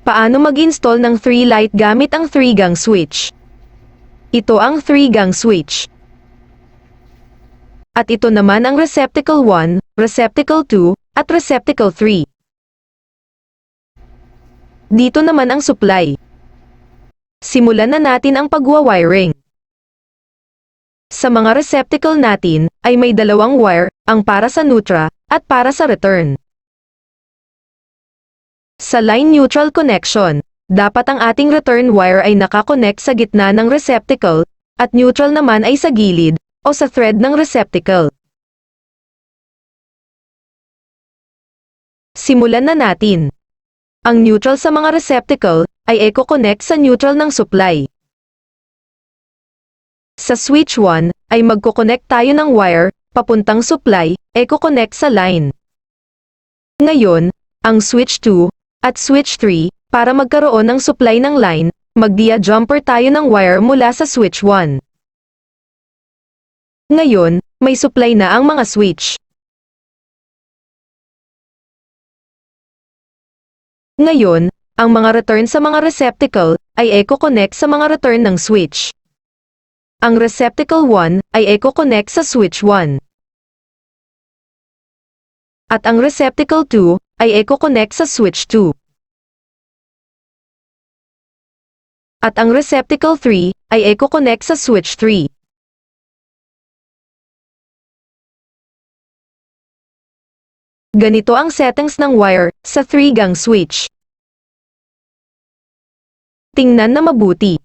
Paano mag-install ng 3 light gamit ang 3-gang switch? Ito ang 3-gang switch. At ito naman ang receptacle 1, receptacle 2, at receptacle 3. Dito naman ang supply. Simulan na natin ang pagwa-wiring. Sa mga receptacle natin, ay may dalawang wire, ang para sa neutral, at para sa return. Sa line neutral connection, dapat ang ating return wire ay nakakonect sa gitna ng receptacle, at neutral naman ay sa gilid, o sa thread ng receptacle. Simulan na natin. Ang neutral sa mga receptacle, ay eco-connect sa neutral ng supply. Sa switch 1, ay magko-connect tayo ng wire, papuntang supply, eco-connect sa line. Ngayon, ang switch 2, at switch 3, para magkaroon ng supply ng line, mag-dia jumper tayo ng wire mula sa switch 1. Ngayon, may supply na ang mga switch. Ngayon, ang mga return sa mga receptacle, ay eco-connect sa mga return ng switch. Ang receptacle 1, ay eco-connect sa switch 1. At ang receptacle 2, ay eco-connect sa switch 2. At ang receptacle 3, ay eco-connect sa switch 3. Ganito ang settings ng wire, sa 3-gang switch. Tingnan na mabuti.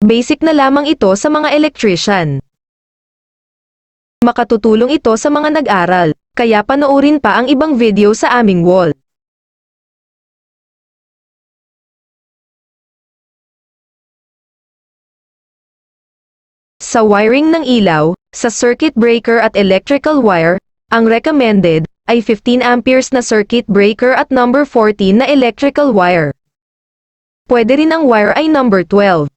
Basic na lamang ito sa mga electrician. Makatutulong ito sa mga nag-aral, kaya panoorin pa ang ibang video sa aming wall. Sa wiring ng ilaw, sa circuit breaker at electrical wire, ang recommended ay 15 amperes na circuit breaker at number 14 na electrical wire. Pwede rin ang wire ay number 12.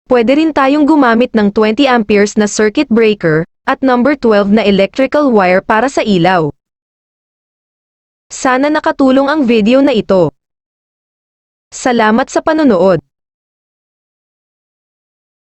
Pwede rin tayong gumamit ng 20 amperes na circuit breaker, at number 12 na electrical wire para sa ilaw. Sana nakatulong ang video na ito. Salamat sa panonood.